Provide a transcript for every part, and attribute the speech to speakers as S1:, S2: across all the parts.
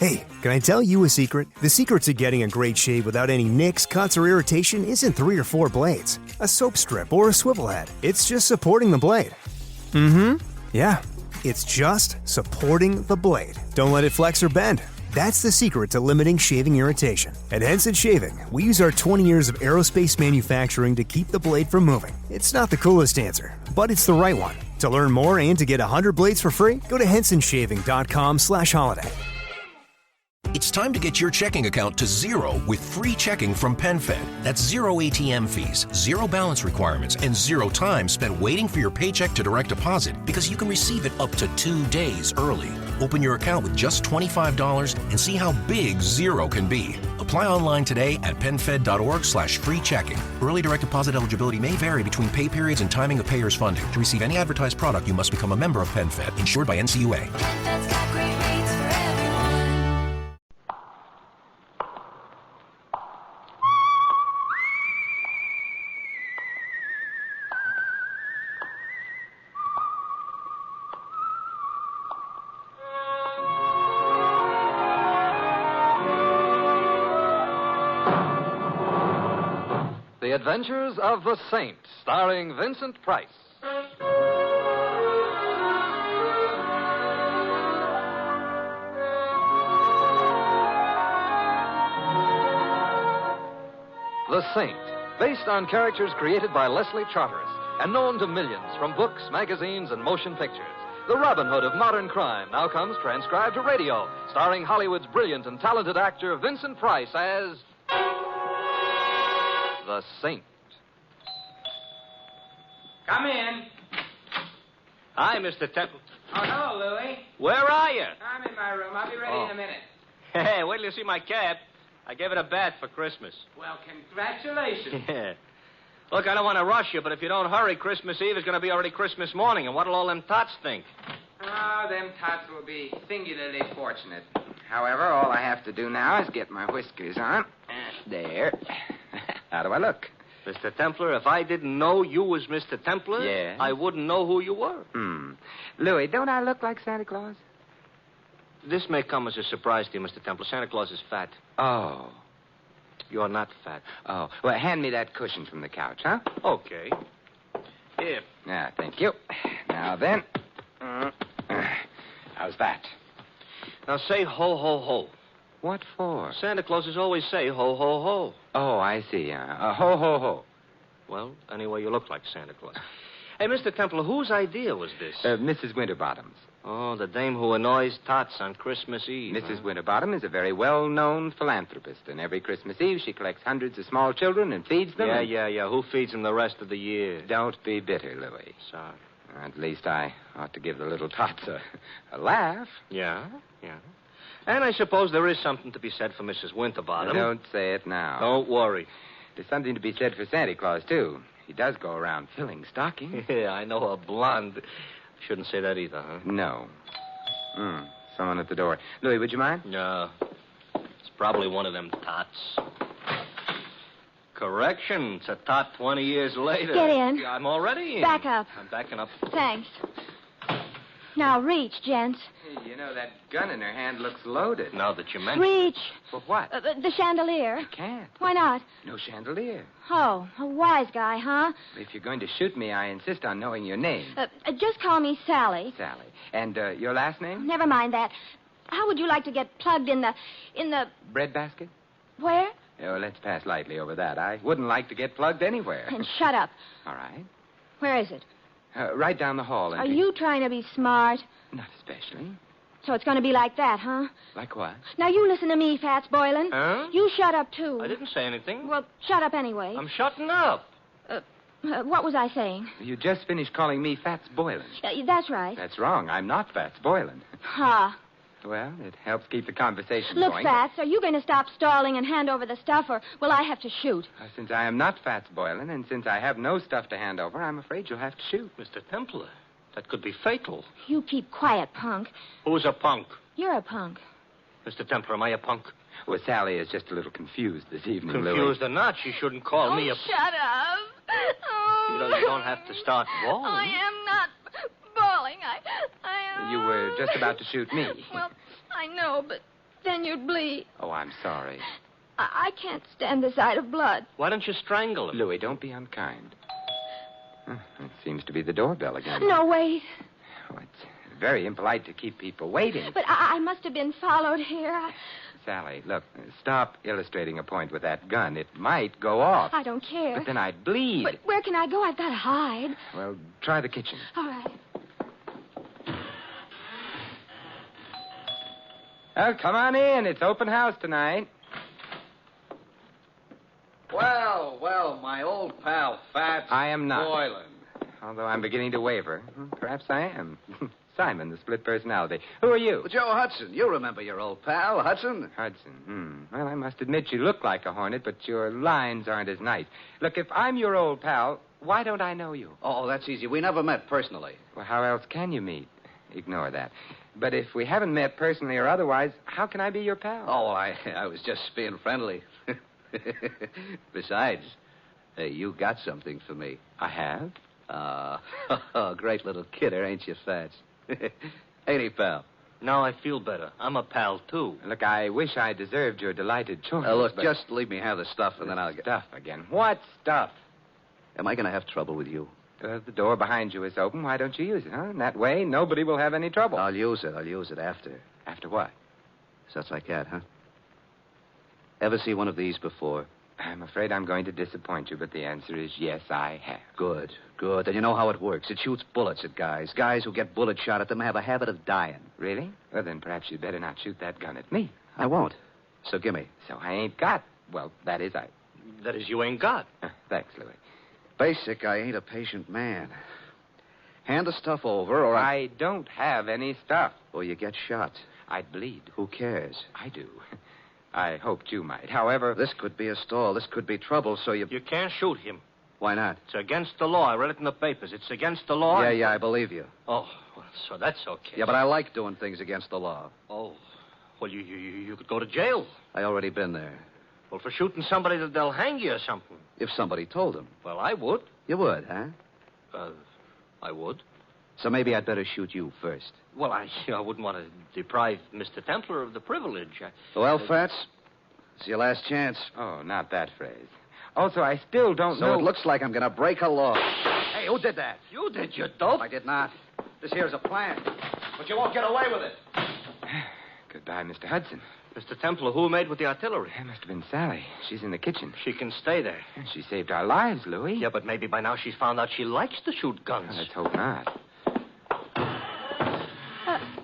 S1: Hey, can I tell you a secret? The secret to getting a great shave without any nicks, cuts, or irritation isn't 3 or 4 blades, a soap strip, or a swivel head. It's just supporting the blade. Yeah, it's just supporting the blade. Don't let it flex or bend. That's the secret to limiting shaving irritation. At Henson Shaving, we use our 20 years of aerospace manufacturing to keep the blade from moving. It's not the coolest answer, but it's the right one. To learn more and to get 100 blades for free, go to hensonshaving.com/holiday.
S2: It's time to get your checking account to zero with free checking from PenFed. That's zero ATM fees, zero balance requirements, and zero time spent waiting for your paycheck to direct deposit because you can receive it up to 2 days early. Open your account with just $25 and see how big zero can be. Apply online today at PenFed.org/free checking. Early direct deposit eligibility may vary between pay periods and timing of payers' funding. To receive any advertised product, you must become a member of PenFed, insured by NCUA.
S3: PenFed's got great rates for everyone.
S4: The Adventures of the Saint, starring Vincent Price. The Saint, based on characters created by Leslie Charteris and known to millions from books, magazines, and motion pictures. The Robin Hood of modern crime now comes transcribed to radio, starring Hollywood's brilliant and talented actor Vincent Price as the Saint.
S5: Come in.
S6: Hi, Mr. Temple.
S5: Oh, hello, Louie.
S6: Where are you?
S5: I'm in my room. I'll be ready in a minute.
S6: Hey, wait till you see my cap. I gave it a bath for Christmas.
S5: Well, congratulations.
S6: Yeah. Look, I don't want to rush you, but if you don't hurry, Christmas Eve is going to be already Christmas morning, and what'll all them tots think?
S5: Oh, them tots will be singularly fortunate. However, all I have to do now is get my whiskers on. There. How do I look?
S6: Mr. Templar, if I didn't know you was Mr. Templar,
S5: Yes?
S6: I wouldn't know who you were.
S5: Louie, don't I look like Santa Claus?
S6: This may come as a surprise to you, Mr. Templar. Santa Claus is fat.
S5: Oh.
S6: You're not fat.
S5: Oh. Well, hand me that cushion from the couch, huh?
S6: Okay. Here.
S5: Yeah, thank you. Now then. How's that?
S6: Now say ho, ho, ho.
S5: What for?
S6: Santa Clauses always say ho, ho, ho.
S5: Oh, I see. Ho, ho, ho.
S6: Well, anyway, you look like Santa Claus. Hey, Mr. Templar, whose idea was this?
S5: Mrs. Winterbottom's.
S6: Oh, the dame who annoys tots on Christmas Eve.
S5: Mrs. Winterbottom is a very well-known philanthropist, and every Christmas Eve she collects hundreds of small children and feeds them.
S6: Yeah. Who feeds them the rest of the year?
S5: Don't be bitter, Louie.
S6: Sorry.
S5: At least I ought to give the little tots a laugh.
S6: Yeah. And I suppose there is something to be said for Mrs. Winterbottom.
S5: Don't say it now.
S6: Don't worry.
S5: There's something to be said for Santa Claus, too. He does go around filling stockings.
S6: Yeah, I know a blonde. Shouldn't say that either, huh?
S5: No. Someone at the door. Louie, would you mind?
S6: No. It's probably one of them tots. Correction. It's a tot 20 years later.
S7: Get in.
S6: I'm already in.
S7: Back up.
S6: I'm backing up.
S7: Thanks. Now, reach, gents.
S5: Hey, you know, that gun in her hand looks loaded.
S6: Now that you mention
S7: Reach.
S5: For what?
S7: The chandelier.
S5: I can't.
S7: Why not?
S5: No chandelier.
S7: Oh, a wise guy, huh?
S5: If you're going to shoot me, I insist on knowing your name.
S7: Just call me Sally.
S5: Sally. And your last name?
S7: Never mind that. How would you like to get plugged in the...
S5: Bread basket?
S7: Where?
S5: Oh, let's pass lightly over that. I wouldn't like to get plugged anywhere.
S7: And shut up.
S5: All right.
S7: Where is it?
S5: Right down the hall.
S7: Are you trying to be smart?
S5: Not especially.
S7: So it's going to be like that, huh?
S5: Like what?
S7: Now, you listen to me, Fats Boylan.
S6: Huh?
S7: You shut up, too.
S6: I didn't say anything.
S7: Well, shut up anyway.
S6: I'm shutting up.
S7: What was I saying?
S5: You just finished calling me Fats Boylan.
S7: That's right.
S5: That's wrong. I'm not Fats Boylan.
S7: Ha.
S5: Well, it helps keep the conversation
S7: Look,
S5: going.
S7: Fats, are you going to stop stalling and hand over the stuff, or will I have to shoot?
S5: Since I am not Fats Boylan, and since I have no stuff to hand over, I'm afraid you'll have to shoot.
S6: Mr. Templar, that could be fatal.
S7: You keep quiet, punk.
S6: Who's a punk?
S7: You're a punk.
S6: Mr. Templar, am I a punk?
S5: Well, Sally is just a little confused this evening, Louie.
S6: Confused or not, she shouldn't call me a...
S7: Shut up. Oh.
S6: You don't have to start bawling.
S7: I am not bawling. I am...
S5: You were just about to shoot me.
S7: Well, I know, but Then you'd bleed.
S5: Oh, I'm sorry.
S7: I can't stand the sight of blood.
S6: Why don't you strangle him?
S5: Louis, don't be unkind. It seems to be the doorbell again.
S7: No, wait.
S5: Oh, it's very impolite to keep people waiting.
S7: But I must have been followed here.
S5: Sally, look, stop illustrating a point with that gun. It might go off.
S7: I don't care.
S5: But then I'd bleed.
S7: But where can I go? I've got to hide.
S5: Well, try the kitchen.
S7: All right.
S5: Oh, come on in. It's open house tonight.
S8: Well, my old pal, Fats.
S5: I am not.
S8: Boylan.
S5: Although I'm beginning to waver. Perhaps I am. Simon, the split personality. Who are you?
S8: Well, Joe Hudson. You remember your old pal, Hudson?
S5: Hudson. Well, I must admit you look like a hornet, but your lines aren't as nice. Look, if I'm your old pal, why don't I know you?
S8: Oh, that's easy. We never met personally.
S5: Well, how else can you meet? Ignore that. But if we haven't met personally or otherwise, how can I be your pal?
S8: Oh, I was just being friendly. Besides, you got something for me.
S5: I have?
S8: Great little kidder, ain't you, Fats? Ain't he, pal?
S6: Now I feel better. I'm a pal, too.
S5: Look, I wish I deserved your delighted choice.
S8: Look,
S5: but...
S8: just leave me have the stuff, and then I'll get...
S5: Stuff again. What stuff?
S8: Am I going to have trouble with you?
S5: The door behind you is open. Why don't you use it, huh? And that way, nobody will have any trouble.
S8: I'll use it after.
S5: After what?
S8: Such like that, huh? Ever see one of these before?
S5: I'm afraid I'm going to disappoint you, but the answer is yes, I have.
S8: Good. And you know how it works. It shoots bullets at guys. Guys who get bullets shot at them have a habit of dying.
S5: Really? Well, then perhaps you'd better not shoot that gun at me.
S8: I won't. So gimme.
S5: So I ain't got... Well, that is,
S6: That is, you ain't got.
S5: Thanks, Louis.
S8: Basic, I ain't a patient man. Hand the stuff over, or
S5: I don't have any stuff.
S8: Or you get shot.
S5: I'd bleed.
S8: Who cares?
S5: I do. I hoped you might. However...
S8: This could be a stall. This could be trouble, so you...
S6: You can't shoot him.
S8: Why not?
S6: It's against the law. I read it in the papers. It's against the law.
S8: Yeah, I believe you.
S6: Oh, well, so that's okay.
S8: Yeah, but I like doing things against the law.
S6: Oh, well, you could go to jail.
S8: I already been there.
S6: Well, for shooting somebody, they'll hang you or something.
S8: If somebody told them.
S6: Well, I would.
S8: You would, huh?
S6: I would.
S8: So maybe I'd better shoot you first.
S6: Well, I wouldn't want to deprive Mr. Templar of the privilege.
S8: Well, Fats, it's your last chance.
S5: Oh, not that phrase. Also, I still don't know...
S8: So it looks like I'm going to break a law. Hey, who did that?
S6: You did, you dope.
S8: I did not. This here's a plan. But you won't get away with it.
S5: Goodbye, Mr. Hudson.
S6: Mr. Templar, who made with the artillery?
S5: It must have been Sally. She's in the kitchen.
S6: She can stay there.
S5: She saved our lives, Louis.
S6: Yeah, but maybe by now she's found out she likes to shoot guns.
S5: Well, let's hope not.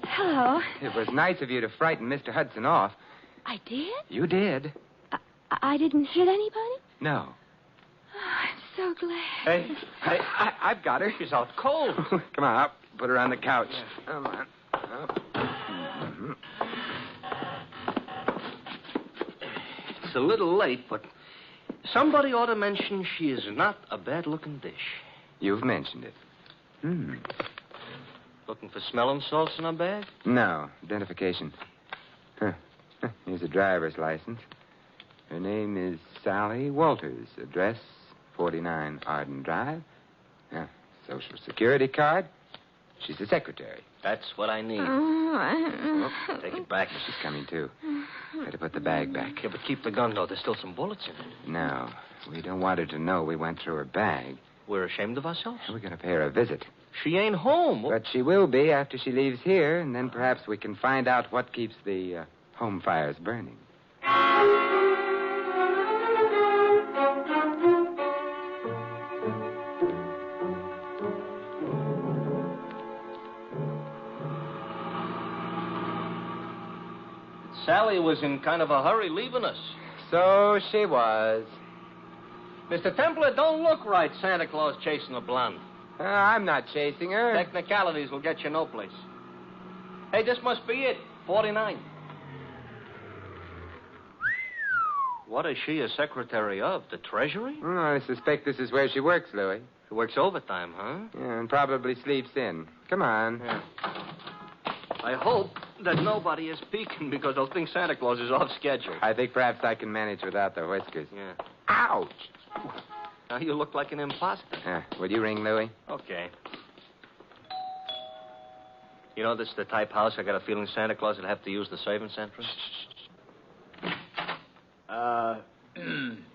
S7: Hello.
S5: It was nice of you to frighten Mr. Hudson off.
S7: I did?
S5: You did.
S7: I didn't hit anybody?
S5: No.
S7: Oh, I'm so glad.
S5: Hey, I've got her.
S6: She's out cold.
S5: Come on, up. Put her on the couch. Come on. Up. Mm-hmm.
S6: It's a little late, but somebody ought to mention she is not a bad-looking dish.
S5: You've mentioned it.
S6: Looking for smelling salts in her bag?
S5: No. Identification. Here's a driver's license. Her name is Sally Walters. Address 49 Arden Drive. Social Security card. She's the secretary.
S6: That's what I need. Take it back.
S5: She's coming, too. Better put the bag back.
S6: Yeah, but keep the gun, though. There's still some bullets in it.
S5: No. We don't want her to know we went through her bag.
S6: We're ashamed of ourselves?
S5: We're going to pay her a visit.
S6: She ain't home.
S5: But she will be after she leaves here, and then perhaps we can find out what keeps the home fires burning.
S6: Sally was in kind of a hurry leaving us.
S5: So she was.
S6: Mr. Templar, don't look right, Santa Claus chasing a blonde.
S5: I'm not chasing her.
S6: Technicalities will get you no place. Hey, this must be it. 49. What is she a secretary of? The Treasury?
S5: Oh, I suspect this is where she works, Louis.
S6: She works overtime, huh?
S5: Yeah, and probably sleeps in. Come on.
S6: Yeah. I hope that nobody is peeking because they'll think Santa Claus is off schedule.
S5: I think perhaps I can manage without the whiskers.
S6: Yeah.
S5: Ouch!
S6: Now you look like an imposter.
S5: Will you ring Louis?
S6: Okay. You know, this is the type house I got a feeling Santa Claus would have to use the serving central.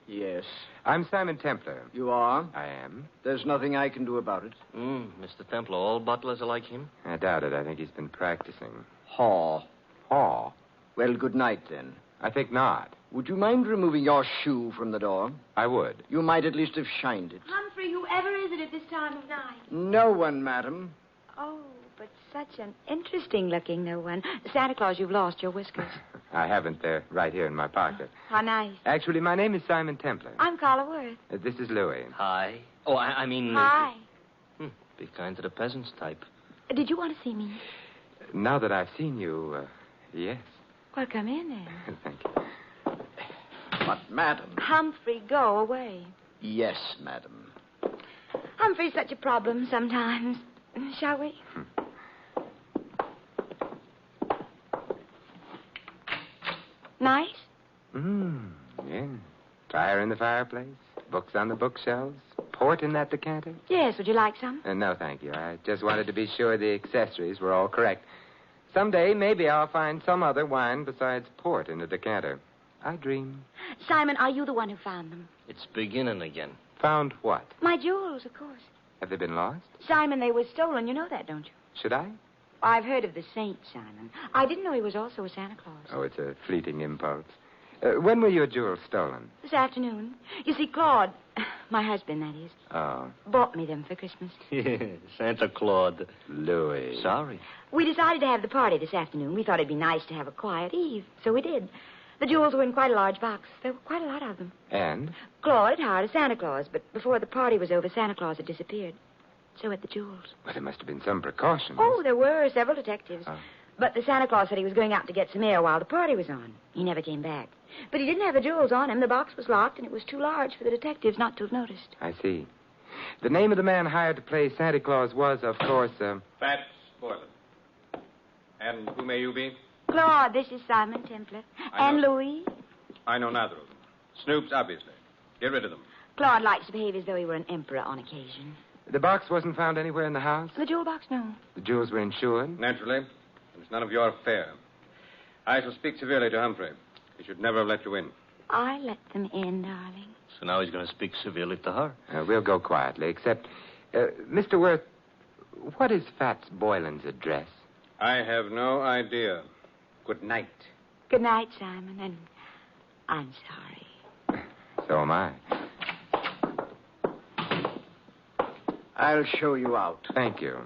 S9: Yes.
S5: I'm Simon Templar.
S9: You are?
S5: I am.
S9: There's nothing I can do about it.
S6: Mr. Templar, all butlers are like him?
S5: I doubt it. I think he's been practicing.
S9: Haw.
S5: Haw?
S9: Well, good night, then.
S5: I think not.
S9: Would you mind removing your shoe from the door?
S5: I would.
S9: You might at least have shined it.
S7: Humphrey, whoever is it at this time of night?
S9: No one, madam.
S10: Oh, but such an interesting-looking no one. Santa Claus, you've lost your whiskers.
S5: I haven't. They're right here in my pocket.
S10: How nice.
S5: Actually, my name is Simon Templar.
S10: I'm Carla Worth.
S5: This is Louis.
S6: Hi. Oh, I mean...
S10: Hi.
S6: Be kind to the peasants type.
S10: Did you want to see me?
S5: Now that I've seen you, yes.
S10: Well, come in then.
S5: Thank you.
S9: But, madam.
S10: Humphrey, go away.
S9: Yes, madam.
S10: Humphrey's such a problem sometimes. Shall we? Nice?
S5: Yeah. Fire in the fireplace, books on the bookshelves, port in that decanter.
S10: Yes, would you like some?
S5: No, thank you. I just wanted to be sure the accessories were all correct. Someday, maybe I'll find some other wine besides port in a decanter. I dream.
S10: Simon, are you the one who found them?
S6: It's beginning again.
S5: Found what?
S10: My jewels, of course.
S5: Have they been lost?
S10: Simon, they were stolen. You know that, don't you?
S5: Should I?
S10: I've heard of the saint, Simon. I didn't know he was also a Santa Claus.
S5: Oh, it's a fleeting impulse. When were your jewels stolen?
S10: This afternoon. You see, Claude, my husband, that is,
S5: Oh,
S10: bought me them for Christmas.
S6: Santa Claus.
S5: Louis.
S6: Sorry.
S10: We decided to have the party this afternoon. We thought it'd be nice to have a quiet eve, so we did. The jewels were in quite a large box. There were quite a lot of them.
S5: And?
S10: Claude had hired a Santa Claus, but before the party was over, Santa Claus had disappeared. So had the jewels.
S5: Well, there must have been some precautions.
S10: Oh, there were several detectives.
S5: Oh.
S10: But the Santa Claus said he was going out to get some air while the party was on. He never came back. But he didn't have the jewels on him. The box was locked, and it was too large for the detectives not to have noticed.
S5: I see. The name of the man hired to play Santa Claus was, of course,
S11: Fats Boylan. And who may you be?
S10: Claude, this is Simon Templar. And Louis.
S11: I know neither of them. Snoops, obviously. Get rid of them.
S10: Claude likes to behave as though he were an emperor on occasion.
S5: The box wasn't found anywhere in the house?
S10: The jewel box, no.
S5: The jewels were insured?
S11: Naturally. It's none of your affair. I shall speak severely to Humphrey. He should never have let you in.
S10: I let them in, darling.
S6: So now he's going to speak severely to her.
S5: We'll go quietly, except, Mr. Worth, what is Fats Boylan's address?
S11: I have no idea. Good night.
S10: Good night, Simon, and I'm sorry.
S5: So am I.
S9: I'll show you out.
S5: Thank you.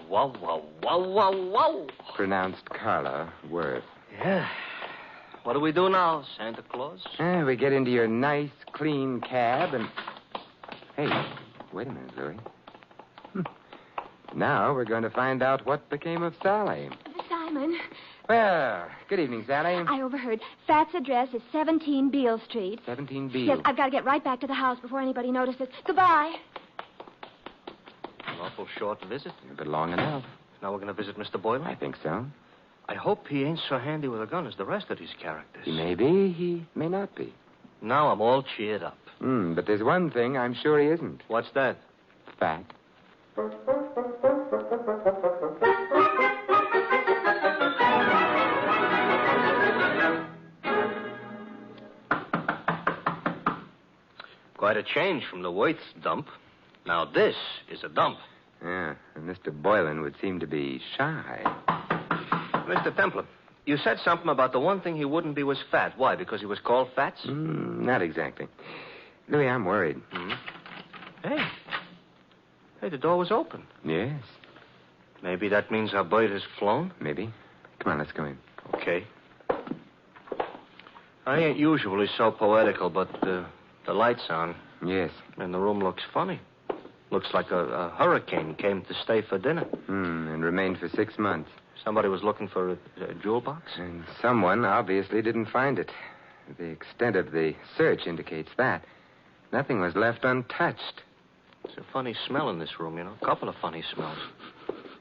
S6: Wow, wow, wow, wow, wow.
S5: Pronounced Carla Worth.
S6: Yeah. What do we do now, Santa Claus?
S5: We get into your nice, clean cab and... Hey, wait a minute, Louis. Now we're going to find out what became of Sally.
S7: Simon,
S5: Well, good evening, Sally.
S7: I overheard. Fat's address is 17 Beale Street.
S5: 17 Beale.
S7: Yes, I've got to get right back to the house before anybody notices. Goodbye.
S6: An awful short visit.
S5: But long enough.
S6: Now we're going to visit Mr. Boylan?
S5: I think so.
S6: I hope he ain't so handy with a gun as the rest of these characters.
S5: He may be, he may not be.
S6: Now I'm all cheered up.
S5: But there's one thing I'm sure he isn't.
S6: What's that?
S5: Fat.
S6: Quite a change from the Worth's dump. Now this is a dump.
S5: Yeah, and Mr. Boylan would seem to be shy.
S6: Mr. Templar, you said something about the one thing he wouldn't be was fat. Why, because he was called Fats?
S5: Not exactly. Louis, I'm worried.
S6: Hey, the door was open.
S5: Yes,
S6: Maybe that means our bird has flown?
S5: maybe. Come on, let's go in.
S6: Okay. I ain't usually so poetical, but the light's on,
S5: Yes.
S6: and the room looks funny. Looks like a hurricane came to stay for dinner.
S5: And remained for 6 months.
S6: Somebody was looking for a jewel box?
S5: And someone obviously didn't find it. The extent of the search indicates that. Nothing was left untouched.
S6: There's a funny smell in this room, you know. A couple of funny smells.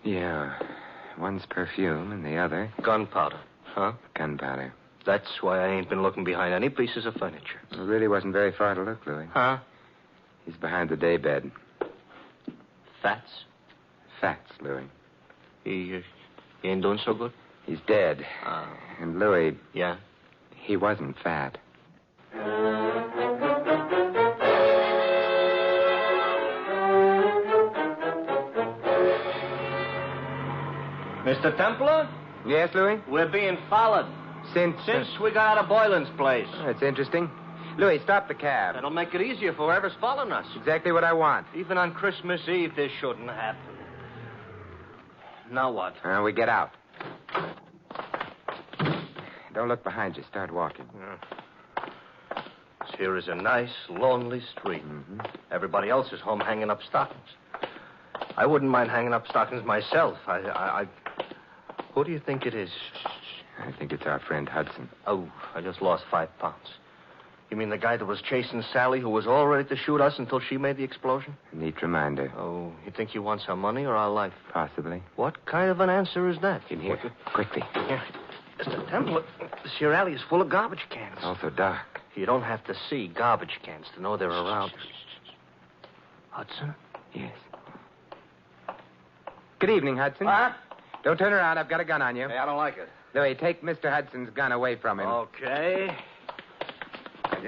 S5: Yeah. One's perfume and the other
S6: Gunpowder. Huh?
S5: gunpowder.
S6: That's why I ain't been looking behind any pieces of furniture.
S5: It really wasn't very far to look, Louis.
S6: Huh?
S5: He's behind the daybed.
S6: Fats?
S5: Fats, Louis.
S6: He ain't doing so good?
S5: He's dead. And Louis...
S6: Yeah?
S5: He wasn't fat.
S6: Mr. Templar?
S5: Yes, Louis?
S6: We're being followed.
S5: Since
S6: we got out of Boylan's place.
S5: That's interesting. Louis, stop the cab.
S6: That'll make it easier for whoever's following us.
S5: Exactly what I want.
S6: Even on Christmas Eve, this shouldn't happen. Now what?
S5: We get out. Don't look behind you. Start walking.
S6: This here is a nice, lonely street. Everybody else is home hanging up stockings. I wouldn't mind hanging up stockings myself. Who do you think it is?
S5: I think it's our friend Hudson.
S6: Oh, I just lost 5 pounds. You mean the guy that was chasing Sally, who was all ready to shoot us until she made the explosion?
S5: A neat reminder.
S6: Oh, you think he wants our money or our life?
S5: Possibly.
S6: What kind of an answer is that?
S5: In here. Quickly.
S6: Here. Mr. Templar, this here alley is full of garbage cans.
S5: It's also dark.
S6: You don't have to see garbage cans to know they're around. Hudson?
S5: Yes. Good evening, Hudson.
S9: What?
S5: Don't turn around. I've got a gun on you.
S9: Hey, I don't like it.
S5: Louis, take Mr. Hudson's gun away from him.
S6: Okay.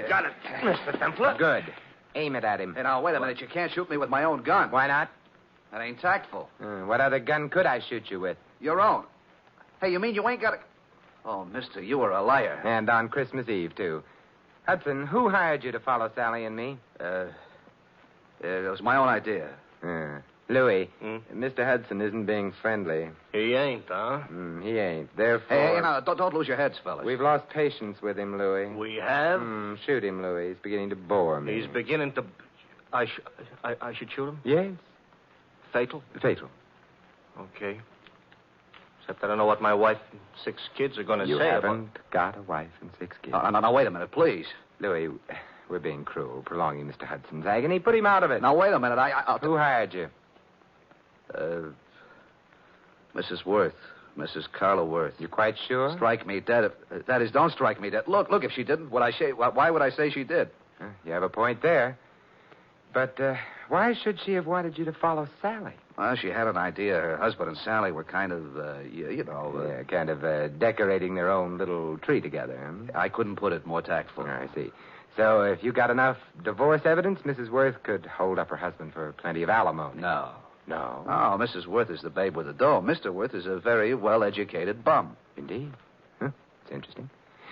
S6: Got it, Mr. Templar.
S5: Good. Aim it at him.
S9: Hey, now, wait a minute. You can't shoot me with my own gun.
S5: Why not?
S9: That ain't tactful.
S5: What other gun could I shoot you with?
S9: Your own. Hey, you mean you ain't got a... Oh, mister, you are a liar.
S5: And on Christmas Eve, too. Hudson, who hired you to follow Sally and me?
S9: It was my own idea.
S5: Louis, Mr. Hudson isn't being friendly.
S6: He ain't, huh?
S5: He ain't. Therefore...
S9: Hey, now, don't lose your heads, fellas.
S5: We've lost patience with him, Louis.
S6: We have?
S5: Shoot him, Louis. He's beginning to bore me.
S6: He's beginning to... I should shoot him?
S5: Yes.
S6: Fatal?
S5: Fatal.
S6: Okay. Except I don't know what my wife and 6 kids are going to say.
S5: You haven't got a wife and 6 kids.
S9: Now, wait a minute, please.
S5: Louis, we're being cruel, prolonging Mr. Hudson's agony. Put him out of it.
S9: Now, wait a minute. I'll...
S5: Who hired you?
S9: Mrs. Worth. Mrs. Carla Worth.
S5: You quite sure?
S9: Strike me dead. That is, don't strike me dead. Look, if she didn't, why would I say she did?
S5: You have a point there. But why should she have wanted you to follow Sally?
S9: Well, she had an idea. Her husband and Sally were kind of,
S5: kind of decorating their own little tree together.
S9: I couldn't put it more tactful.
S5: I see. So if you got enough divorce evidence, Mrs. Worth could hold up her husband for plenty of alimony.
S9: No.
S5: No?
S9: Oh, Mrs. Worth is the babe with the dough. Mr. Worth is a very well-educated bum.
S5: Indeed. Huh? It's interesting.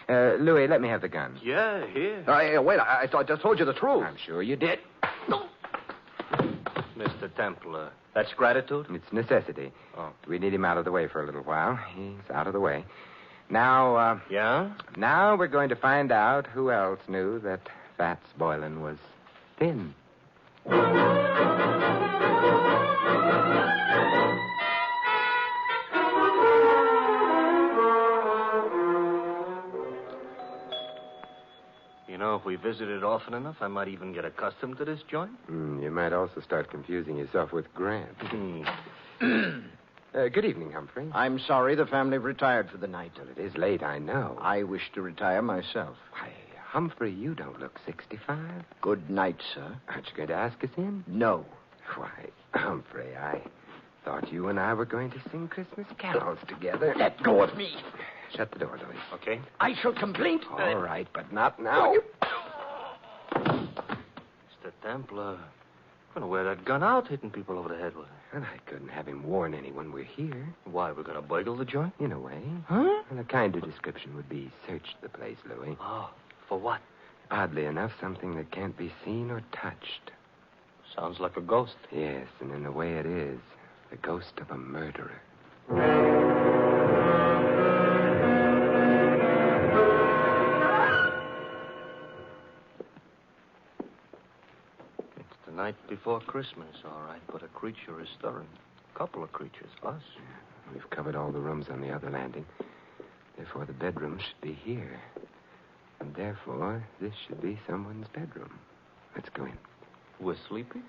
S5: Louis, let me have the gun.
S6: Yeah, here.
S9: Wait, I just told you the truth.
S5: I'm sure you did.
S6: Mr. Templar, that's gratitude?
S5: It's necessity.
S6: Oh.
S5: We need him out of the way for a little while. He's out of the way. Now,
S6: Yeah?
S5: Now we're going to find out who else knew that Fats Boylan was thin.
S6: You know, if we visited often enough, I might even get accustomed to this joint.
S5: You might also start confusing yourself with Grant. Good evening, Humphrey.
S12: I'm sorry the family retired for the night.
S5: Well, it is late, I know.
S12: I wish to retire myself.
S5: Why, Humphrey, you don't look 65.
S12: Good night, sir.
S5: Aren't you going to ask us in?
S12: No.
S5: Why, Humphrey, I thought you and I were going to sing Christmas carols together.
S12: Let go of me.
S5: Shut the door, Louis.
S6: Okay.
S12: I shall complain.
S5: All right, but not now.
S6: Mr. Templar, I'm going to wear that gun out, hitting people over the head with it.
S5: And I couldn't have him warn anyone we're here.
S6: Why, we're going to burgle the joint?
S5: In a way.
S6: Huh?
S5: And a kinder description would be search the place, Louis.
S6: Oh, for what?
S5: Oddly enough, something that can't be seen or touched.
S6: Sounds like a ghost.
S5: Yes, and in a way it is. The ghost of a murderer.
S6: It's the night before Christmas, all right, but a creature is stirring. A couple of creatures, us.
S5: We've covered all the rooms on the other landing. Therefore, the bedroom should be here. And therefore, this should be someone's bedroom. Let's go in.
S6: We're sleepy?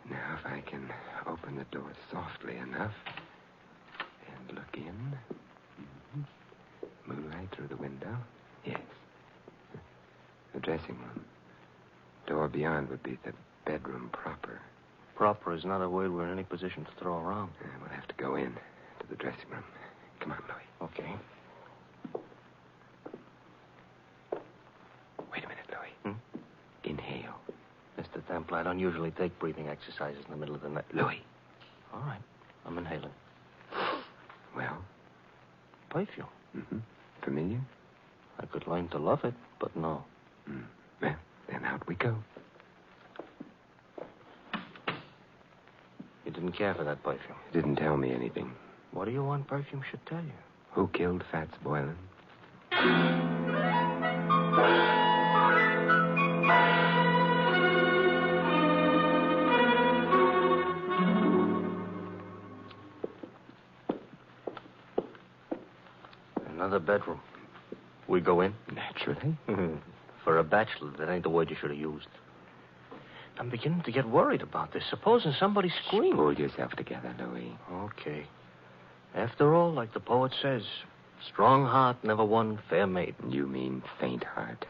S5: Now, if I can open the door softly enough and look in. Moonlight through the window. Yes. The dressing room. Door beyond would be the bedroom proper.
S6: Proper is not a word we're in any position to throw around.
S5: We'll have to go in to the dressing room. Come on, Louis.
S6: Okay. Templar, I don't usually take breathing exercises in the middle of the night.
S5: Louis.
S6: All right. I'm inhaling.
S5: Well?
S6: Perfume.
S5: Mm-hmm. Familiar?
S6: I could learn to love it, but no.
S5: Well, then out we go.
S6: You didn't care for that perfume.
S5: Didn't tell me anything.
S6: What do you want perfume should tell you?
S5: Who killed Fats Boylan?
S6: Another bedroom. We go in?
S5: Naturally.
S6: For a bachelor, that ain't the word you should have used. I'm beginning to get worried about this. Supposing somebody screamed.
S5: Pull yourself together, Louis.
S6: Okay. After all, like the poet says, strong heart never won fair maiden.
S5: You mean faint heart.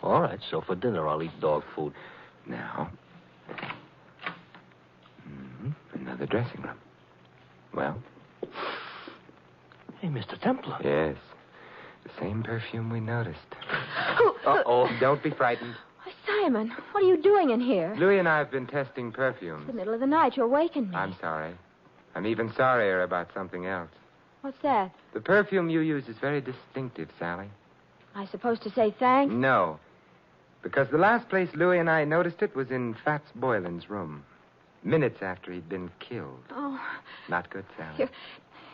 S6: All right, so for dinner, I'll eat dog food.
S5: Now. Another dressing room. Well?
S6: Hey, Mr. Templar.
S5: Yes. The same perfume we noticed.
S7: Uh-oh.
S5: Don't be frightened.
S7: Why, Simon, what are you doing in here?
S5: Louis and I have been testing perfumes.
S7: It's the middle of the night. You awakened me.
S5: I'm sorry. I'm even sorrier about something else.
S7: What's that?
S5: The perfume you use is very distinctive, Sally.
S7: I supposed to say thanks?
S5: No. Because the last place Louis and I noticed it was in Fats Boylan's room. Minutes after he'd been killed.
S7: Oh.
S5: Not good, Sally.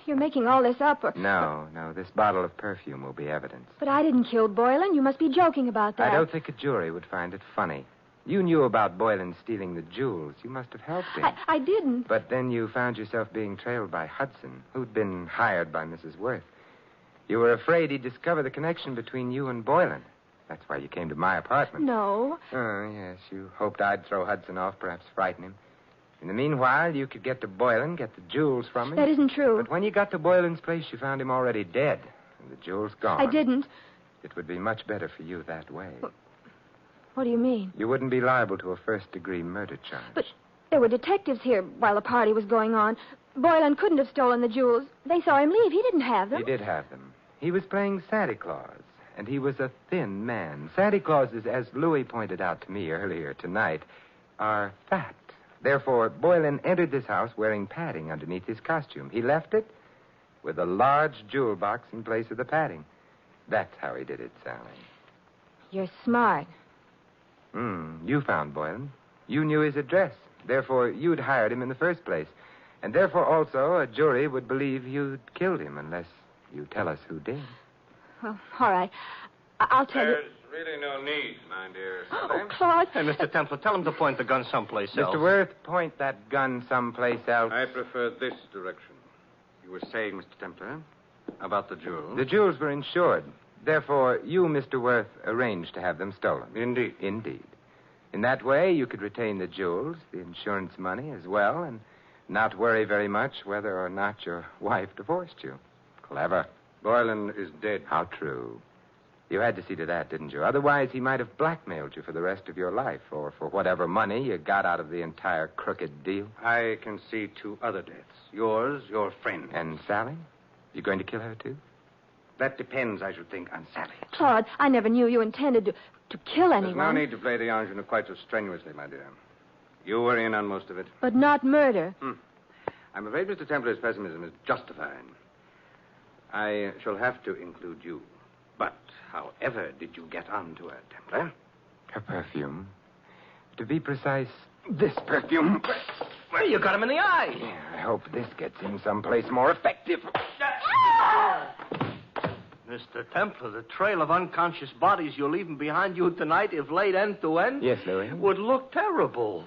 S7: You're making all this up.
S5: No. This bottle of perfume will be evidence.
S7: But I didn't kill Boylan. You must be joking about that.
S5: I don't think a jury would find it funny. You knew about Boylan stealing the jewels. You must have helped him.
S7: I didn't.
S5: But then you found yourself being trailed by Hudson, who'd been hired by Mrs. Worth. You were afraid he'd discover the connection between you and Boylan. That's why you came to my apartment.
S7: No.
S5: Oh, yes. You hoped I'd throw Hudson off, perhaps frighten him. In the meanwhile, you could get to Boylan, get the jewels from him.
S7: That isn't true.
S5: But when you got to Boylan's place, you found him already dead, and the jewels gone.
S7: I didn't.
S5: It would be much better for you that way.
S7: What do you mean?
S5: You wouldn't be liable to a first-degree murder charge.
S7: But there were detectives here while the party was going on. Boylan couldn't have stolen the jewels. They saw him leave. He didn't have them.
S5: He did have them. He was playing Santa Claus, and he was a thin man. Santa Clauses, as Louis pointed out to me earlier tonight, are fat. Therefore, Boylan entered this house wearing padding underneath his costume. He left it with a large jewel box in place of the padding. That's how he did it, Sally.
S7: You're smart.
S5: You found Boylan. You knew his address. Therefore, you'd hired him in the first place. And therefore, also, a jury would believe you'd killed him unless you tell us who did.
S7: Well, all right. I'll tell you.
S11: There's really no need, my dear
S7: Oh,
S11: Sally.
S7: Claus.
S6: Hey, Mr. Templar, tell him to point the gun someplace else.
S5: Mr. Worth, point that gun someplace else.
S11: I prefer this direction. You were saying, Mr. Templar, about the jewels.
S5: The jewels were insured. Therefore, you, Mr. Worth, arranged to have them stolen.
S11: Indeed.
S5: Indeed. In that way, you could retain the jewels, the insurance money as well, and not worry very much whether or not your wife divorced you. Clever.
S11: Boylan is dead.
S5: How true. You had to see to that, didn't you? Otherwise, he might have blackmailed you for the rest of your life, or for whatever money you got out of the entire crooked deal.
S11: I can see two other deaths. Yours, your friend.
S5: And Sally? You going to kill her, too?
S11: That depends, I should think, on Sally.
S7: Claude, I never knew you intended to kill anyone.
S11: There's no need to play the ingenue quite so strenuously, my dear. You were in on most of it.
S7: But not murder.
S11: I'm afraid Mr. Templar's pessimism is justified. I shall have to include you. But however did you get onto her, Templar?
S5: Her perfume. To be precise, this perfume.
S6: Well, you got him in the eye.
S5: Yeah, I hope this gets him someplace more effective.
S6: Mr. Templar, the trail of unconscious bodies you're leaving behind you tonight, if laid end to end,
S5: Yes, Louis?
S6: would look terrible.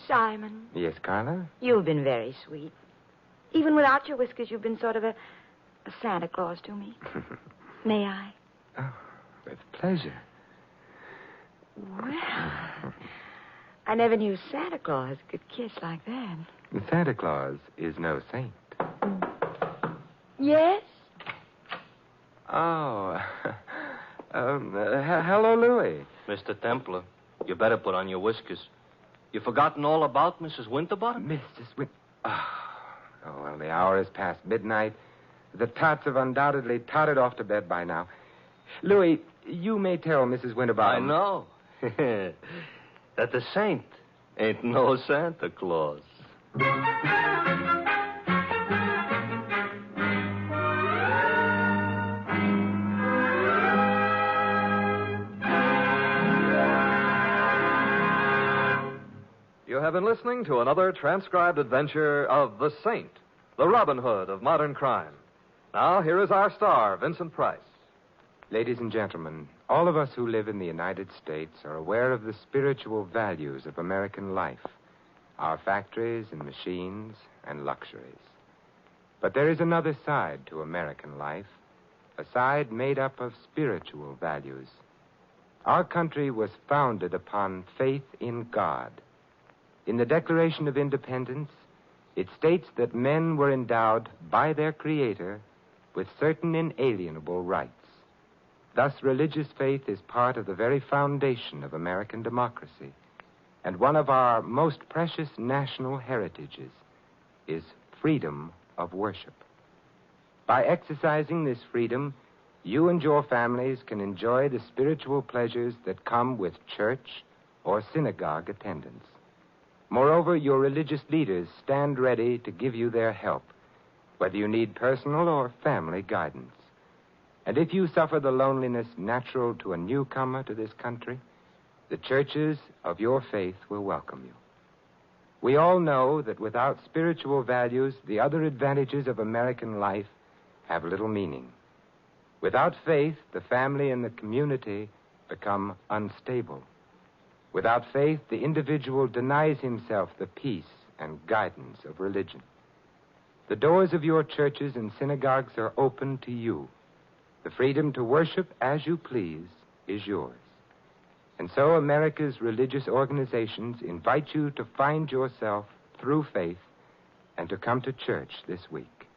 S10: Simon,
S5: Yes, Carla?
S10: you've been very sweet. Even without your whiskers, you've been sort of a Santa Claus to me. May I?
S5: Oh, with pleasure.
S10: Well, I never knew Santa Claus could kiss like that.
S5: Santa Claus is no saint.
S10: Yes?
S5: Oh. Hello, Louis.
S6: Mr. Templar, you better put on your whiskers. You've forgotten all about Mrs. Winterbottom?
S5: Mrs. Oh, well, the hour is past midnight. The tots have undoubtedly tottered off to bed by now. Louis, you may tell Mrs. Winterbottom.
S6: I know. That the saint ain't no Santa Claus.
S4: You have been listening to another transcribed adventure of the Saint, the Robin Hood of modern crime. Now, here is our star, Vincent Price.
S5: Ladies and gentlemen, all of us who live in the United States are aware of the spiritual values of American life, our factories and machines and luxuries. But there is another side to American life, a side made up of spiritual values. Our country was founded upon faith in God. In the Declaration of Independence, it states that men were endowed by their Creator with certain inalienable rights. Thus, religious faith is part of the very foundation of American democracy, and one of our most precious national heritages is freedom of worship. By exercising this freedom, you and your families can enjoy the spiritual pleasures that come with church or synagogue attendance. Moreover, your religious leaders stand ready to give you their help, whether you need personal or family guidance. And if you suffer the loneliness natural to a newcomer to this country, the churches of your faith will welcome you. We all know that without spiritual values, the other advantages of American life have little meaning. Without faith, the family and the community become unstable. Without faith, the individual denies himself the peace and guidance of religion. The doors of your churches and synagogues are open to you. The freedom to worship as you please is yours. And so America's religious organizations invite you to find yourself through faith and to come to church this week.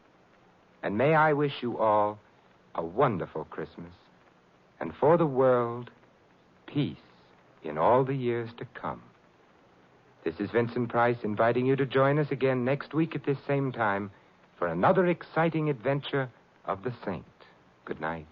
S5: And may I wish you all a wonderful Christmas, and for the world, peace in all the years to come. This is Vincent Price inviting you to join us again next week at this same time for another exciting adventure of the Saint. Good night.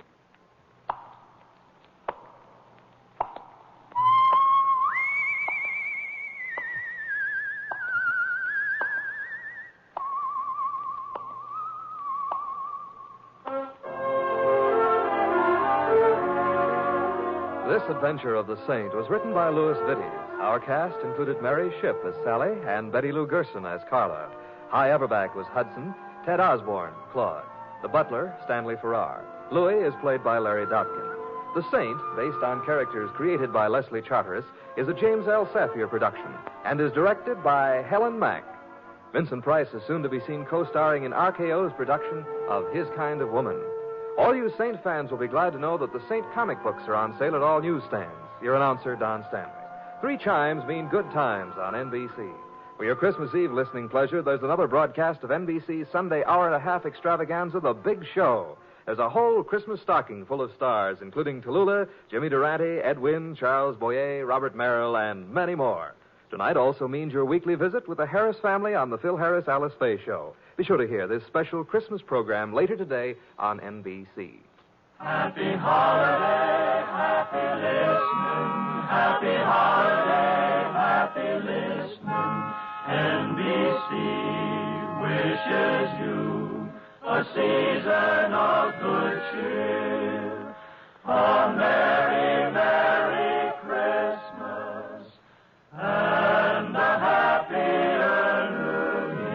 S4: This adventure of the Saint was written by Louis Vittes. Our cast included Mary Shipp as Sally and Betty Lou Gerson as Carla. Hy Averback was Hudson, Ted Osborne, Claude. The butler, Stanley Farrar. Louis is played by Larry Dobkin. The Saint, based on characters created by Leslie Charteris, is a James L. Safier production and is directed by Helen Mack. Vincent Price is soon to be seen co-starring in RKO's production of His Kind of Woman. All you Saint fans will be glad to know that the Saint comic books are on sale at all newsstands. Your announcer, Don Stanley. 3 chimes mean good times on NBC. For your Christmas Eve listening pleasure, there's another broadcast of NBC's Sunday hour-and-a-half extravaganza, The Big Show. There's a whole Christmas stocking full of stars, including Tallulah, Jimmy Durante, Ed Wynn, Charles Boyer, Robert Merrill, and many more. Tonight also means your weekly visit with the Harris family on the Phil Harris Alice Faye Show. Be sure to hear this special Christmas program later today on NBC.
S13: Happy holiday, happy listening. Happy holiday, happy listening. NBC wishes you a season of good cheer. A merry, merry Christmas and a happier New Year.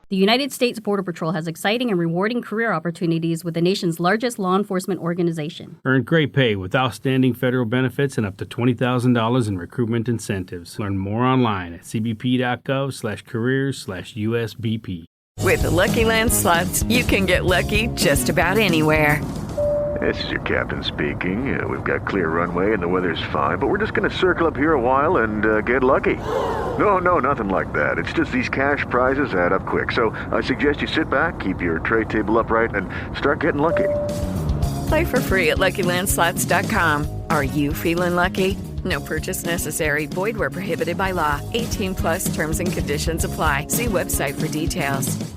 S14: The United States Border Patrol has exciting and rewarding career opportunities with the nation's largest law enforcement organization.
S15: Earn great pay with outstanding federal benefits and up to $20,000 in recruitment incentives. Learn more online at cbp.gov/careers/USBP.
S16: With the Lucky Land Slots, you can get lucky just about anywhere.
S17: This is your captain speaking. We've got clear runway and the weather's fine, but we're just going to circle up here a while and get lucky. No, nothing like that. It's just these cash prizes add up quick. So I suggest you sit back, keep your tray table upright, and start getting lucky.
S16: Play for free at LuckyLandSlots.com. Are you feeling lucky? No purchase necessary. Void where prohibited by law. 18 plus terms and conditions apply. See website for details.